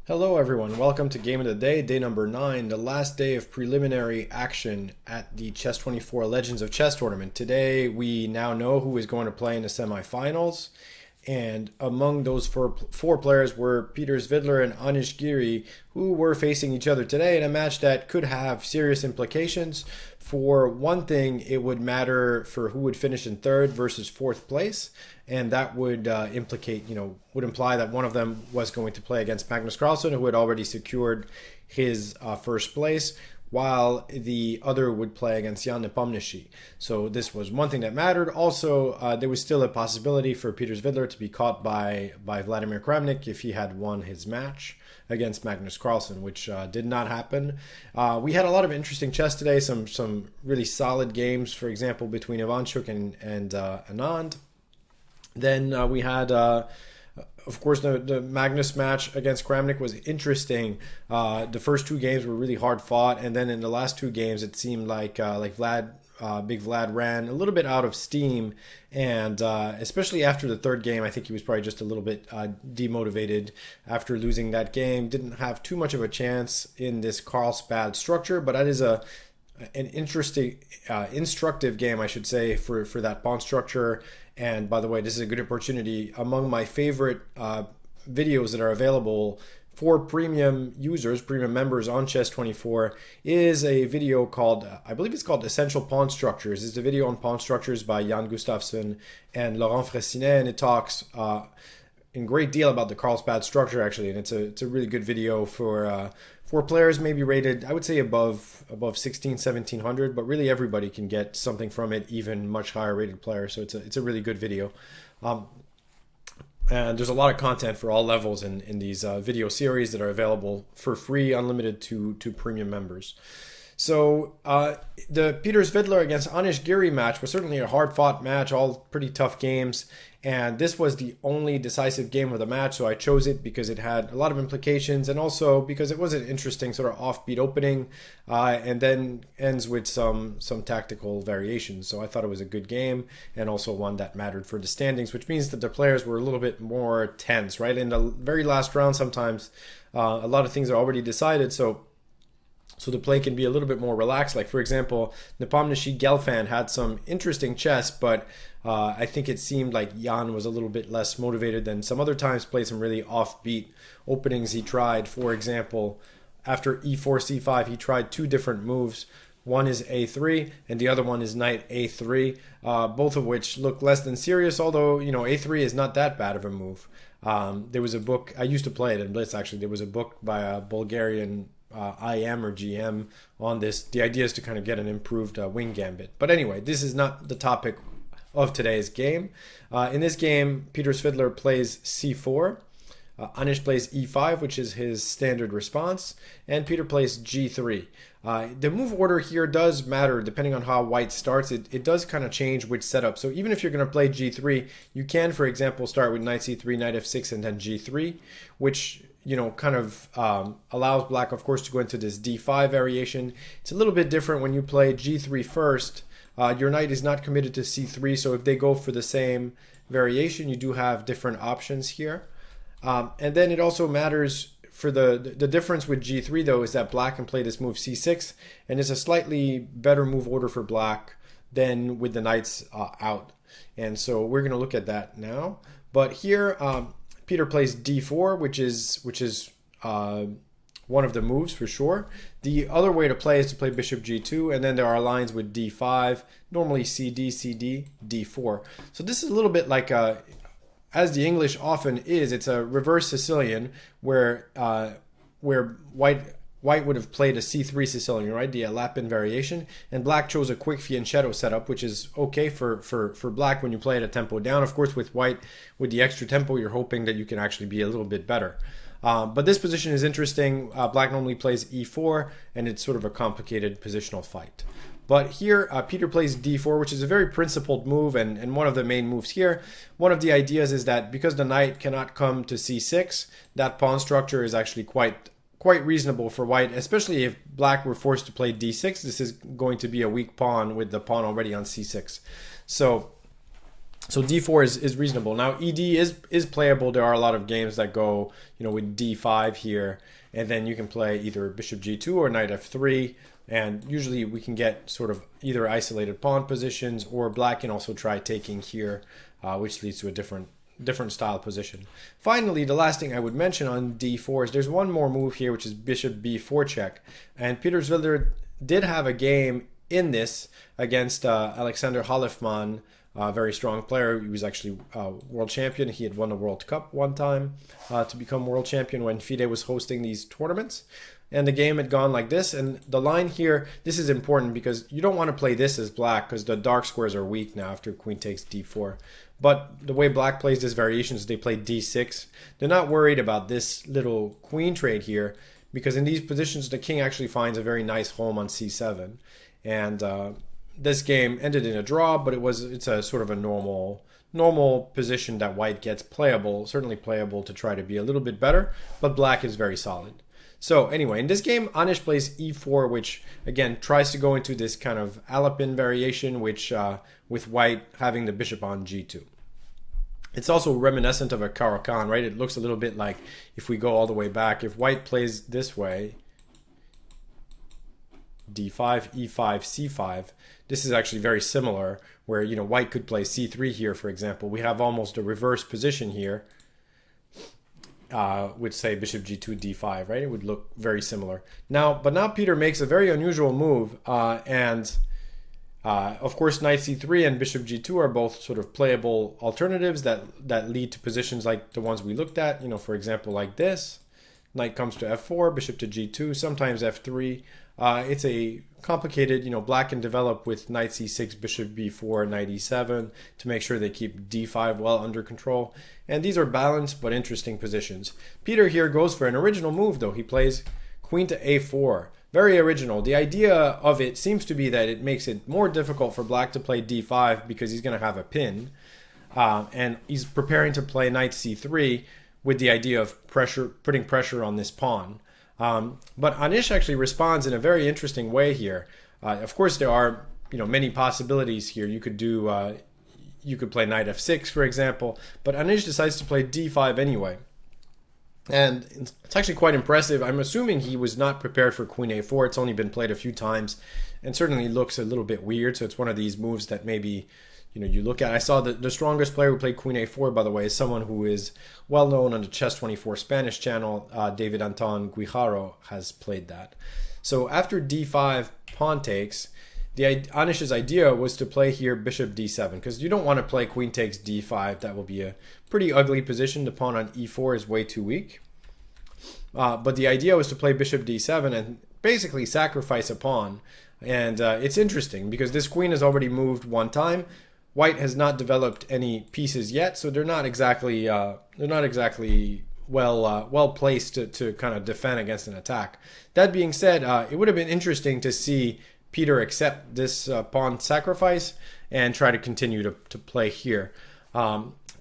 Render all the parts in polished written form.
Hello everyone, welcome to Game of the Day, day number 9, the last day of preliminary action at the Chess24 Legends of Chess tournament. Today we now know who is going to play in the semifinals, and among those four players were Peter Svidler and Anish Giri, who were facing each other today in a match that could have serious implications. For one thing, it would matter for who would finish in third versus fourth place, and that would would imply that one of them was going to play against Magnus Carlsen, who had already secured his first place, while the other would play against Jan Nepomniachtchi. So this was one thing that mattered. Also, there was still a possibility for Peter Svidler to be caught by Vladimir Kramnik if he had won his match against Magnus Carlsen, which did not happen. We had a lot of interesting chess today, some really solid games, for example, between Ivanchuk and Anand. Then we had... Of course, the Magnus match against Kramnik was interesting. The first two games were really hard fought, and then in the last two games, it seemed like Big Vlad ran a little bit out of steam, and especially after the third game, I think he was probably just a little bit demotivated after losing that game. Didn't have too much of a chance in this Carlsbad structure, but that is an interesting, instructive game, I should say, for that pawn structure. And by the way, this is a good opportunity. Among my favorite videos that are available for premium users, premium members on Chess24, is a video called, I believe it's called Essential Pawn Structures. It's a video on pawn structures by Jan Gustafsson and Laurent Fressinet, and it talks in great deal about the Carlsbad structure, actually, and it's a really good video for players maybe rated, I would say, above 1700, but really everybody can get something from it, even much higher rated players. So it's a really good video. And there's a lot of content for all levels in these video series that are available for free, unlimited to premium members. So the Peter Svidler against Anish Giri match was certainly a hard-fought match, all pretty tough games. And this was the only decisive game of the match, so I chose it because it had a lot of implications, and also because it was an interesting sort of offbeat opening, and then ends with some tactical variations. So I thought it was a good game, and also one that mattered for the standings, which means that the players were a little bit more tense, right? In the very last round, sometimes a lot of things are already decided, so the play can be a little bit more relaxed. Like, for example, Nepomniachtchi Gelfand had some interesting chess, but I think it seemed like Jan was a little bit less motivated than some other times, played some really offbeat openings he tried. For example, after e4, c5, he tried two different moves. One is a3, and the other one is knight a3, both of which look less than serious, although, a3 is not that bad of a move. There was a book, I used to play it in Blitz, actually. There was a book by a Bulgarian IM or GM on this. The idea is to kind of get an improved wing gambit. But anyway, this is not the topic of today's game. In this game, Peter Svidler plays c4. Anish plays e5, which is his standard response, and Peter plays g3. The move order here does matter depending on how white starts. It does kind of change which setup. So even if you're going to play g3, you can, for example, start with knight c3, knight f6, and then g3, which kind of allows black, of course, to go into this d5 variation. It's a little bit different when you play g3 first. Your knight is not committed to c3, so if they go for the same variation, you do have different options here. And then it also matters for the difference with g3, though, is that black can play this move c6, and it's a slightly better move order for black than with the knights out. And so we're going to look at that now. But here, Peter plays d4, which is one of the moves for sure. The other way to play is to play bishop g2, and then there are lines with d5, normally cd, cd, d4. So this is a little bit like as the English often is, it's a reverse Sicilian where white would have played a c3 Sicilian, right? The Lapin variation, and black chose a quick fianchetto setup, which is okay for black when you play at a tempo down. Of course, with white, with the extra tempo, you're hoping that you can actually be a little bit better. But this position is interesting. Black normally plays e4, and it's sort of a complicated positional fight. But here, Peter plays d4, which is a very principled move, and one of the main moves here. One of the ideas is that because the knight cannot come to c6, that pawn structure is actually quite reasonable for white, especially if black were forced to play d6. This is going to be a weak pawn with the pawn already on c6. So d4 is reasonable. Now ed is playable. There are a lot of games that go with d5 here, and then you can play either bishop g2 or knight f3. And usually we can get sort of either isolated pawn positions, or black can also try taking here, which leads to a different style position. Finally, the last thing I would mention on d4 is there's one more move here, which is bishop b4 check. And Peter Svidler did have a game in this against Alexander Halefman, a very strong player. He was actually world champion. He had won the World Cup one time to become world champion when FIDE was hosting these tournaments. And the game had gone like this. And the line here, this is important because you don't want to play this as black because the dark squares are weak now after queen takes d4. But the way black plays this variation is they play d6. They're not worried about this little queen trade here because in these positions the king actually finds a very nice home on c7. And this game ended in a draw, but it's a sort of a normal position that white gets playable, certainly playable to try to be a little bit better, but black is very solid. So anyway, in this game, Anish plays e4, which again tries to go into this kind of Alapin variation, which with white having the bishop on g2. It's also reminiscent of a Caro-Kann, right? It looks a little bit like, if we go all the way back, if white plays this way, d5, e5, c5, this is actually very similar, where white could play c3 here, for example. We have almost a reverse position here. Would say bishop g2 d5, right? It would look very similar. Now Peter makes a very unusual move, and of course knight c3 and bishop g2 are both sort of playable alternatives that lead to positions like the ones we looked at. For example, like this, knight comes to f4, bishop to g2, sometimes f3. It's a complicated, black can develop with knight c6, bishop b4, knight e7 to make sure they keep d5 well under control. And these are balanced but interesting positions. Peter here goes for an original move, though. He plays queen to a4. Very original. The idea of it seems to be that it makes it more difficult for black to play d5 because he's going to have a pin. And he's preparing to play knight c3 with the idea of putting pressure on this pawn. But Anish actually responds in a very interesting way here. Of course, there are many possibilities here. You could play knight f6, for example, but Anish decides to play d5 anyway. And it's actually quite impressive. I'm assuming he was not prepared for queen a4. It's only been played a few times and certainly looks a little bit weird. So it's one of these moves that maybe you look at. I saw that the strongest player who played queen a4, by the way, is someone who is well known on the chess24 Spanish channel. David Anton Guijaro has played that. So after d5 pawn takes, Anish's idea was to play here bishop d7 because you don't want to play queen takes d5. That will be a pretty ugly position. The pawn on e4 is way too weak. But the idea was to play bishop d7 and basically sacrifice a pawn. And it's interesting because this queen has already moved one time. White has not developed any pieces yet, so they're not exactly well placed to kind of defend against an attack. That being said, it would have been interesting to see Peter accept this pawn sacrifice and try to continue to play here.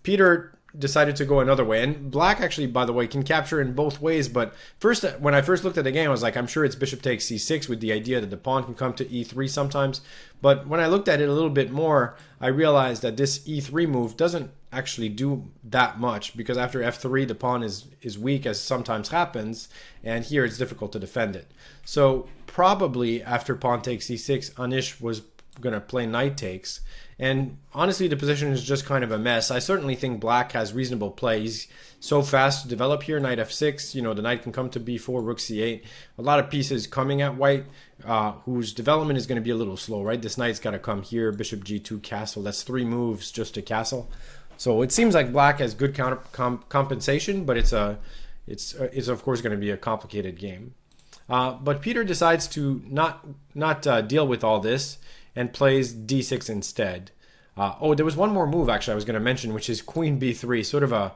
Peter decided to go another way. And black actually, by the way, can capture in both ways. But first, when I first looked at the game, I was like, I'm sure it's bishop takes c6 with the idea that the pawn can come to e3 sometimes. But when I looked at it a little bit more, I realized that this e3 move doesn't actually do that much, because after f3, the pawn is weak, as sometimes happens, and here it's difficult to defend it. So probably after pawn takes e6, Anish was going to play knight takes. And honestly, the position is just kind of a mess. I certainly think black has reasonable play. He's so fast to develop here. Knight f6, the knight can come to b4, rook c8. A lot of pieces coming at white, whose development is going to be a little slow, right? This knight's got to come here, bishop g2, castle. That's 3 moves just to castle. So it seems like black has good compensation, but it's of course going to be a complicated game. But Peter decides to not deal with all this and plays d6 instead. There was one more move actually I was going to mention, which is queen b3. Sort of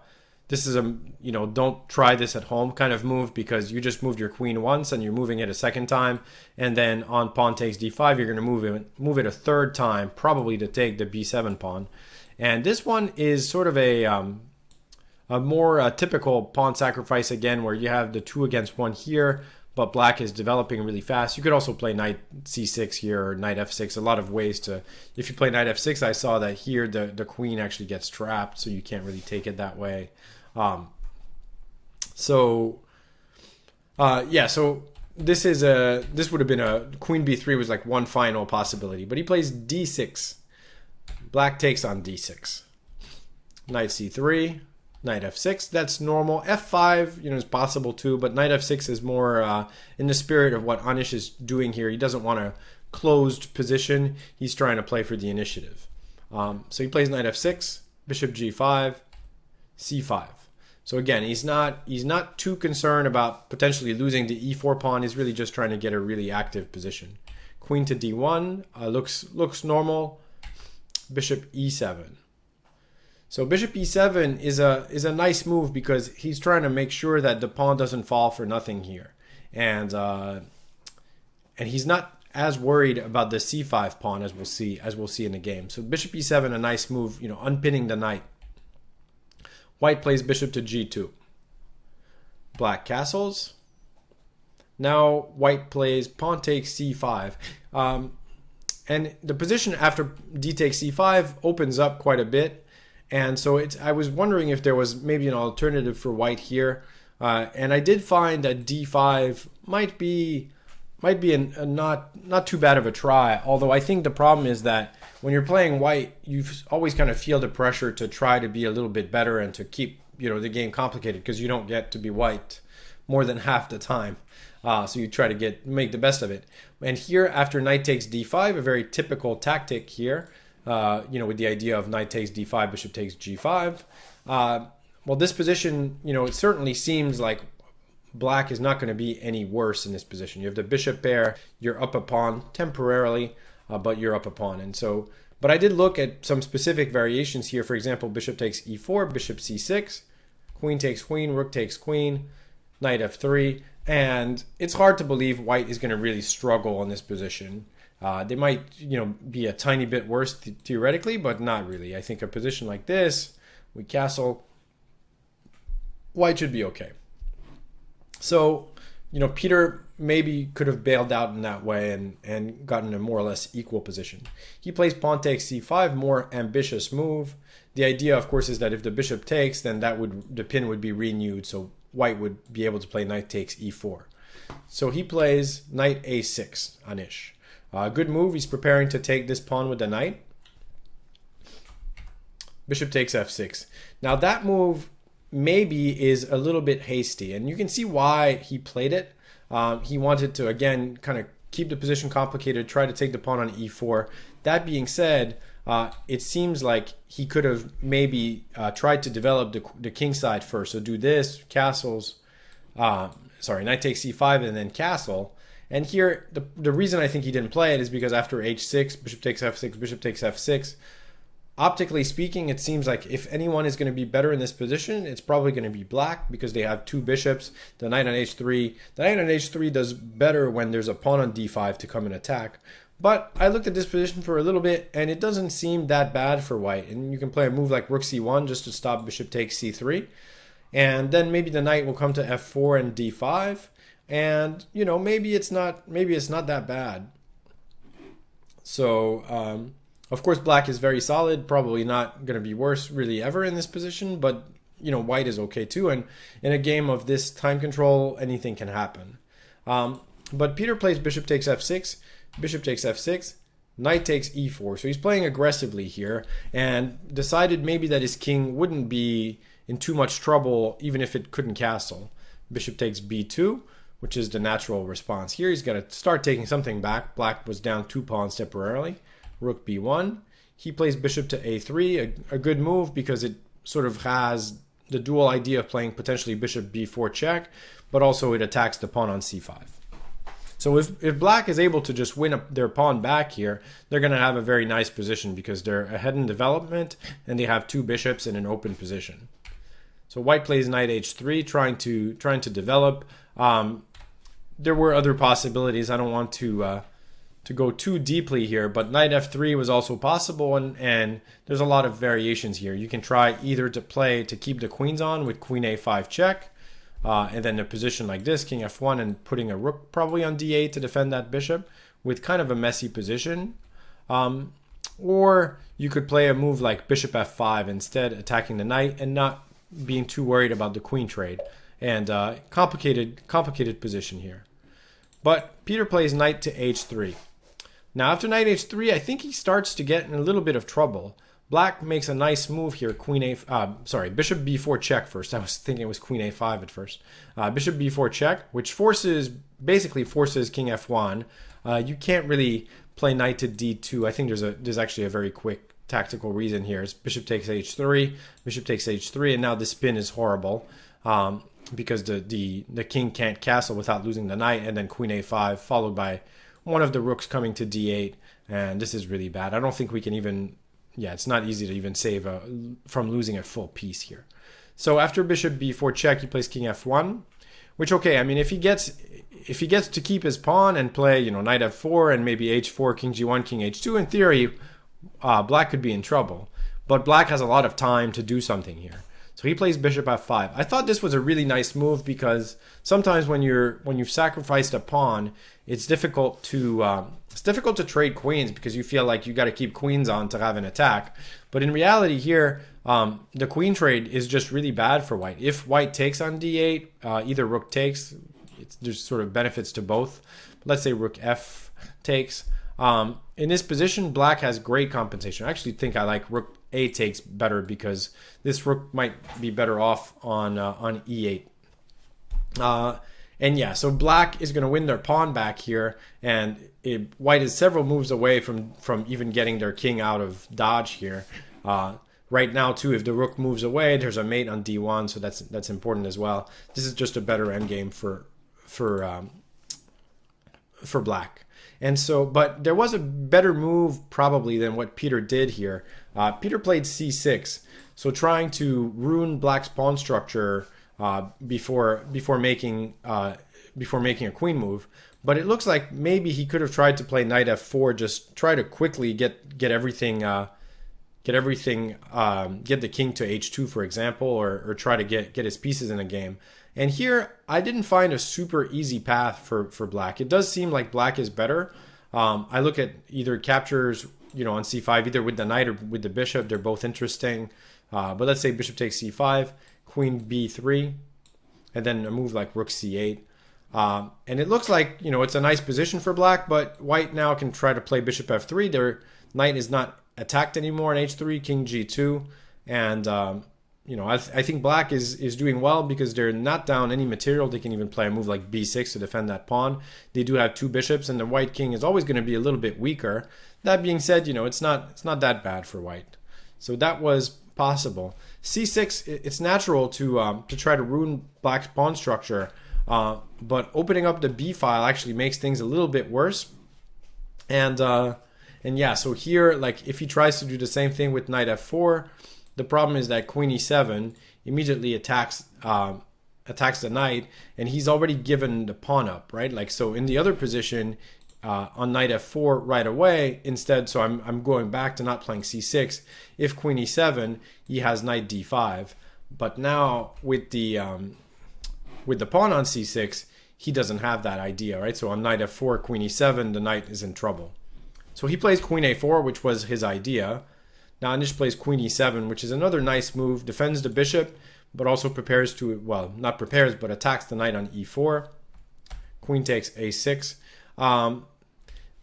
this is a don't try this at home kind of move, because you just moved your queen once and you're moving it a second time, and then on pawn takes d5 you're going to move it a third time, probably to take the b7 pawn. And this one is sort of a more typical pawn sacrifice again, where you have the 2 against 1 here, but black is developing really fast. You could also play knight c6 here, or knight f6. A lot of ways to, if you play knight f6, I saw that here the queen actually gets trapped, so you can't really take it that way. So this would have been a queen b3 was like one final possibility, but he plays d6. Black takes on d6. Knight c3, knight f6, that's normal. f5, is possible too, but knight f6 is more in the spirit of what Anish is doing here. He doesn't want a closed position. He's trying to play for the initiative. So he plays knight f6, bishop g5, c5. So again, he's not too concerned about potentially losing the e4 pawn. He's really just trying to get a really active position. Queen to d1 looks normal. Bishop e7. So bishop e7 is a nice move, because he's trying to make sure that the pawn doesn't fall for nothing here, and he's not as worried about the c5 pawn as we'll see in the game. So bishop e7, a nice move, unpinning the knight. White plays bishop to g2. Black castles. Now white plays pawn takes c5. And the position after d takes c5 opens up quite a bit. And so I was wondering if there was maybe an alternative for white here. And I did find that d5 might be a not too bad of a try. Although I think the problem is that when you're playing white, you always kind of feel the pressure to try to be a little bit better and to keep the game complicated, because you don't get to be white more than half the time. So you try to make the best of it. And here, after knight takes d5, a very typical tactic here, with the idea of knight takes d5, bishop takes g5. Well, this position, it certainly seems like black is not going to be any worse in this position. You have the bishop pair, you're up a pawn temporarily, but you're up a pawn. And so, but I did look at some specific variations here. For example, bishop takes e4, bishop c6, queen takes queen, rook takes queen, knight f3. And it's hard to believe white is going to really struggle in this position. They might, be a tiny bit worse theoretically, but not really. I think a position like this, we castle, white should be okay. So, Peter maybe could have bailed out in that way and gotten a more or less equal position. He plays pawn takes c5, more ambitious move. The idea, of course, is that if the bishop takes, then the pin would be renewed, so white would be able to play knight takes e4. So he plays knight a6, Anish. Good move. He's preparing to take this pawn with the knight. Bishop takes f6. Now that move maybe is a little bit hasty, and you can see why he played it. He wanted to, again, kind of keep the position complicated, try to take the pawn on e4. That being said, it seems like he could have maybe tried to develop the king side first. So do this, castles, knight takes c5 and then castle. And here, the reason I think he didn't play it is because after h6, bishop takes f6, bishop takes f6, optically speaking, it seems like if anyone is going to be better in this position, it's probably going to be black, because they have 2 bishops, the knight on h3. The knight on h3 does better when there's a pawn on d5 to come and attack. But I looked at this position for a little bit, and it doesn't seem that bad for white. And you can play a move like rook c1 just to stop bishop takes c3. And then maybe the knight will come to f4 and d5. And, you know, maybe it's not that bad. So, of course, black is very solid, probably not going to be worse really ever in this position, but, you know, white is okay too. And in a game of this time control, anything can happen. But Peter plays bishop takes f6, bishop takes f6, knight takes e4. So he's playing aggressively here and decided maybe that his king wouldn't be in too much trouble even if it couldn't castle. Bishop takes b2, which is the natural response here. He's got to start taking something back. Black was down 2 pawns temporarily. Rook b1. He plays bishop to a3, a good move because it sort of has the dual idea of playing potentially bishop b4 check, but also it attacks the pawn on c5. So if black is able to just win their pawn back here, they're going to have a very nice position because they're ahead in development and they have 2 bishops in an open position. So white plays knight h3, trying to develop. There were other possibilities. I don't want to go too deeply here, but knight f3 was also possible, and there's a lot of variations here. You can try either to keep the queens on with queen a5 check, and then a position like this, king f1, and putting a rook probably on d8 to defend that bishop with kind of a messy position. Or you could play a move like bishop f5 instead, attacking the knight and not being too worried about the queen trade. And complicated position here. But Peter plays knight to h3. Now after knight h3, I think he starts to get in a little bit of trouble. Black makes a nice move here, bishop b4 check first. I was thinking it was queen a5 at first. Bishop b4 check, which basically forces king f1. You can't really play knight to d2. I think there's actually a very quick tactical reason here. It's bishop takes h3, bishop takes h3, and now the spin is horrible. Because the king can't castle without losing the knight, and then queen a5 followed by one of the rooks coming to d8, and this is really bad. I don't think we can even, it's not easy to even save from losing a full piece here. So after bishop b4 check, he plays king f1, which, okay, I mean, if he gets to keep his pawn and play, knight f4 and maybe h4, king g1, king h2, in theory, black could be in trouble. But black has a lot of time to do something here. So he plays bishop f5. I thought this was a really nice move because sometimes when you've sacrificed a pawn, it's difficult to trade queens because you feel like you got to keep queens on to have an attack. But in reality here, the queen trade is just really bad for white. If white takes on d8, either rook takes. There's sort of benefits to both. Let's say rook f takes. In this position, black has great compensation. I actually think I like rook a takes better because this rook might be better off on e8. So black is going to win their pawn back here, and white is several moves away from even getting their king out of dodge here. Right now, too, if the rook moves away, there's a mate on d1, so that's important as well. This is just a better endgame for black. And so, but there was a better move probably than what Peter did here. Peter played c6, so trying to ruin black's pawn structure before making a queen move. But it looks like maybe he could have tried to play knight f4, just try to quickly get everything, get the king to h2, for example, or try to get his pieces in a game. And here, I didn't find a super easy path for black. It does seem like black is better. I look at either captures, on c5, either with the knight or with the bishop. They're both interesting. But let's say bishop takes c5, queen b3, and then a move like rook c8. And it looks like, it's a nice position for black, but white now can try to play bishop f3. Their knight is not attacked anymore on h3, king g2, and I think black is doing well because they're not down any material. They can even play a move like b6 to defend that pawn. They do have 2 bishops, and the white king is always going to be a little bit weaker. That being said, it's not that bad for white. So that was possible. c6, it's natural to try to ruin black's pawn structure, but opening up the b file actually makes things a little bit worse. So here, like if he tries to do the same thing with knight f4, the problem is that queen e7 immediately attacks the knight, and he's already given the pawn up, right? Like, so in the other position, on knight f4 right away. Instead, so I'm going back to not playing c6. If queen e7, he has knight d5. But now with the pawn on c6, he doesn't have that idea, right? So on knight f4, queen e7, the knight is in trouble. So he plays queen a4, which was his idea. Now Anish plays queen e7, which is another nice move. Defends the bishop, but also prepares to, well, not prepares, but attacks the knight on e4. Queen takes a6.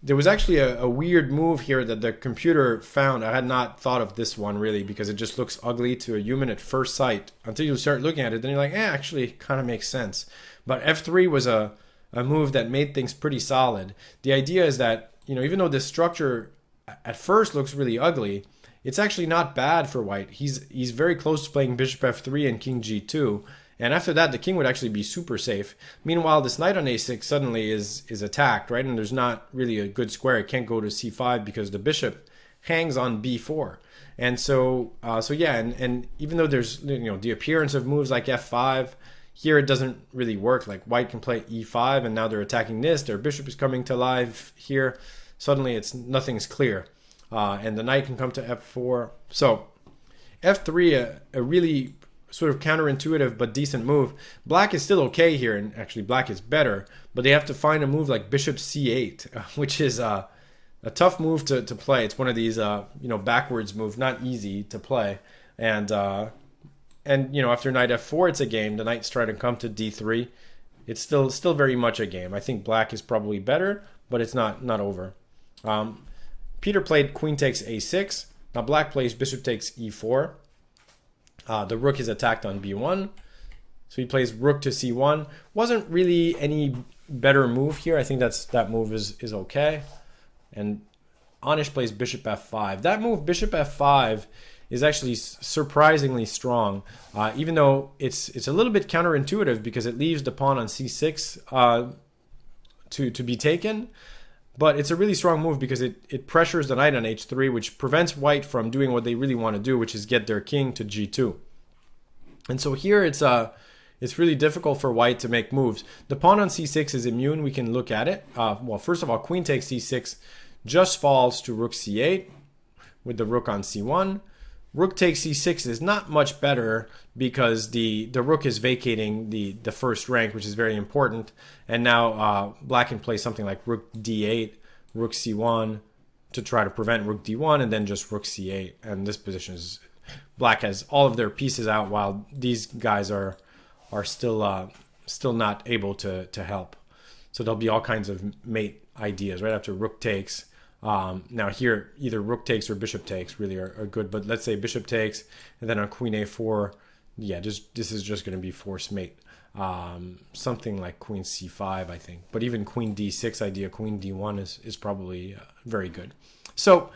There was actually a weird move here that the computer found. I had not thought of this one really because it just looks ugly to a human at first sight. Until you start looking at it, then you're like, actually it kind of makes sense. But f3 was a move that made things pretty solid. The idea is that, even though this structure at first looks really ugly, it's actually not bad for white. He's very close to playing bishop f3 and king g2. And after that, the king would actually be super safe. Meanwhile, this knight on a6 suddenly is attacked, right? And there's not really a good square. It can't go to c5 because the bishop hangs on b4. And so yeah, and even though there's the appearance of moves like f5, here it doesn't really work. Like white can play e5, and now they're attacking this. Their bishop is coming to life here. Suddenly, nothing's clear, and the knight can come to f4. So f3, a really sort of counterintuitive but decent move. Black is still okay here, and actually black is better, but they have to find a move like bishop c8, which is a tough move to play. It's one of these backwards moves, not easy to play. And after knight f4, it's a game. The knight's trying to come to d3. It's still very much a game. I think black is probably better, but it's not over. Peter played queen takes a6. Now black plays bishop takes e4. The rook is attacked on b1. So he plays rook to c1. Wasn't really any better move here. I think that move is okay. And Anish plays bishop f5. That move, bishop f5, is actually surprisingly strong, even though it's a little bit counterintuitive because it leaves the pawn on c6 to be taken. But it's a really strong move because it pressures the knight on h3, which prevents white from doing what they really want to do, which is get their king to g2. And so here it's really difficult for white to make moves. The pawn on c6 is immune. We can look at it. Well, first of all, queen takes c6 just falls to rook c8 with the rook on c1. Rook takes c6 is not much better because the rook is vacating the first rank, which is very important. And now black can play something like rook d8, rook c1 to try to prevent rook d1, and then just rook c8. And this position is black has all of their pieces out while these guys are still not able to help. So there'll be all kinds of mate ideas right after rook takes. Now here, either rook takes or bishop takes really are good, but let's say bishop takes, and then on queen a4, yeah, this is just going to be force mate. Something like queen c5, I think. But even queen d6 idea, queen d1 is probably very good. So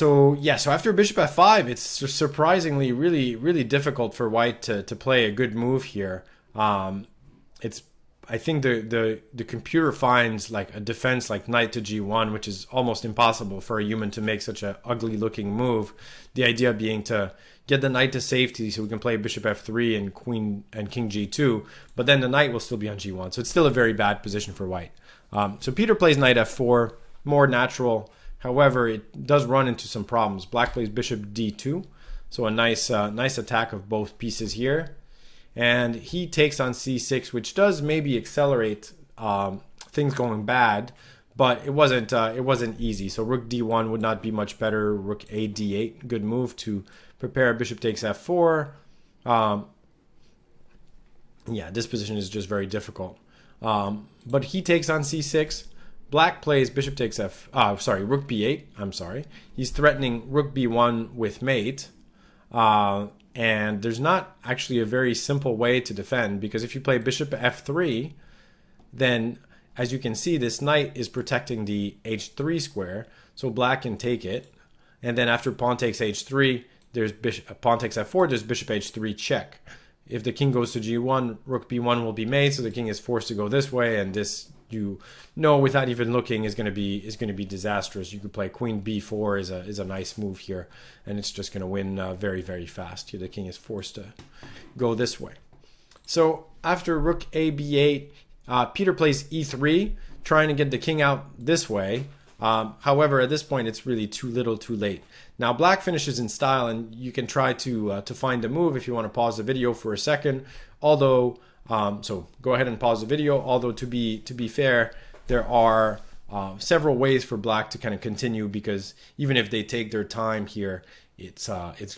after bishop f5, it's surprisingly really difficult for white to play a good move here. I think the computer finds like a defense like knight to g1, which is almost impossible for a human to make such an ugly looking move. The idea being to get the knight to safety so we can play bishop f3 and queen and king g2, but then the knight will still be on g1. So it's still a very bad position for white. So Peter plays knight f4, more natural. However, it does run into some problems. Black plays bishop d2, so a nice attack of both pieces here. And he takes on c6, which does maybe accelerate things going bad, but it wasn't easy. So rook d1 would not be much better. Rook a d8, good move to prepare. Bishop takes f4. Yeah, this position is just very difficult. But he takes on c6. Black plays bishop takes rook b8. I'm sorry. He's threatening rook b1 with mate. And there's not actually a very simple way to defend, because if you play bishop f3, then as you can see, this knight is protecting the h3 square, so black can take it. And then after pawn takes h3, there's pawn takes f4, there's bishop h3 check. If the king goes to g1, rook b1 will be made, so the king is forced to go this way, and this, you know, without even looking, is going to be disastrous. You could play queen b4 is a nice move here, and it's just going to win very, very fast. Here the king is forced to go this way. So after rook a b8, Peter plays e3 trying to get the king out this way. However, at this point, it's really too little, too late. Now, black finishes in style, and you can try to find a move if you want to pause the video for a second. Although, so go ahead and pause the video. Although to be fair, there are several ways for black to kind of continue, because even if they take their time here, it's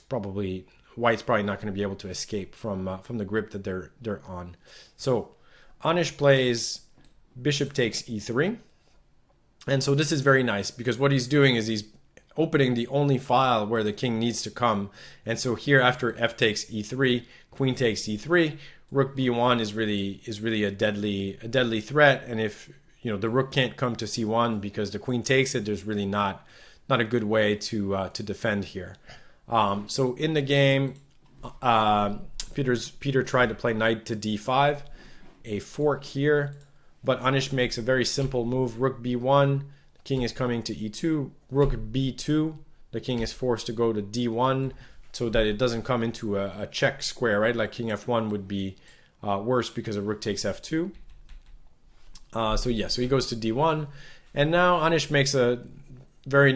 probably white's probably not going to be able to escape from the grip that they're on. So Anish plays bishop takes e3. And so this is very nice, because what he's doing is he's opening the only file where the king needs to come. And so here, after f takes e3, queen takes e3, rook b1 is really a deadly threat. And if the rook can't come to c1 because the queen takes it, there's really not a good way to defend here. So in the game, Peter tried to play knight to d5, a fork here. But Anish makes a very simple move, rook b1, the king is coming to e2, rook b2, the king is forced to go to d1 so that it doesn't come into a check square, right? Like king f1 would be worse because a rook takes f2. So he goes to d1. And now Anish makes a very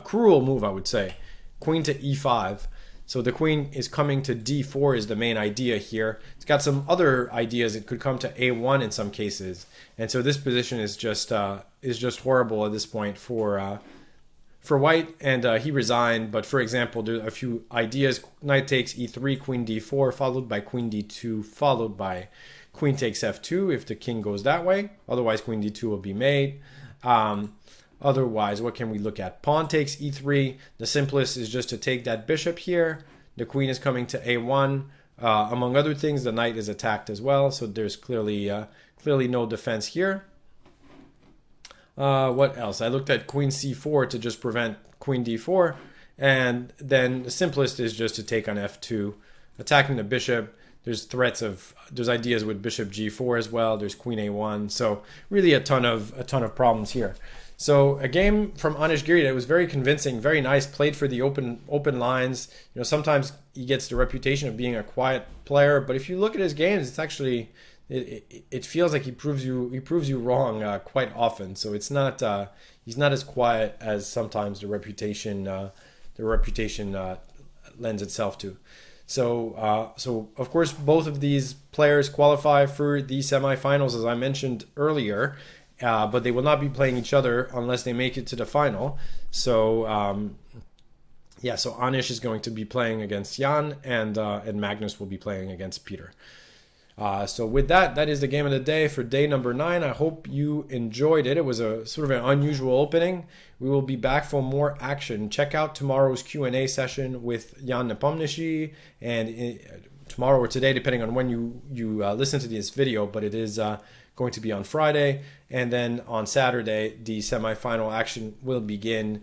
cruel move, I would say. Queen to e5. So the queen is coming to d4 is the main idea here. It's got some other ideas. It could come to a1 in some cases. And so this position is just horrible at this point for white. And he resigned. But for example, there are a few ideas. Knight takes e3, queen d4, followed by queen d2, followed by queen takes f2 if the king goes that way. Otherwise, queen d2 will be made. Otherwise, what can we look at? Pawn takes e3. The simplest is just to take that bishop here. The queen is coming to a1. Among other things, the knight is attacked as well. So there's clearly no defense here. What else? I looked at queen c4 to just prevent queen d4. And then the simplest is just to take on f2, attacking the bishop. There's ideas with bishop g4 as well. There's queen a1. So really a ton of problems here. So a game from Anish Giri that was very convincing, very nice, played for the open lines. Sometimes he gets the reputation of being a quiet player, but if you look at his games, it's actually it feels like he proves you wrong quite often. So it's not he's not as quiet as sometimes the reputation lends itself to. So of course both of these players qualify for the semifinals, as I mentioned earlier. But they will not be playing each other unless they make it to the final. So so Anish is going to be playing against Jan, and Magnus will be playing against Peter. So with that is the game of the day for day number 9. I hope you enjoyed it. It was a sort of an unusual opening. We will be back for more action. Check out tomorrow's Q&A session with Jan Nepomniachtchi, and tomorrow or today, depending on when you listen to this video, but it is going to be on Friday, and then on Saturday the semifinal action will begin,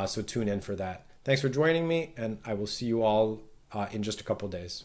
so tune in for that. Thanks for joining me, and I will see you all in just a couple days.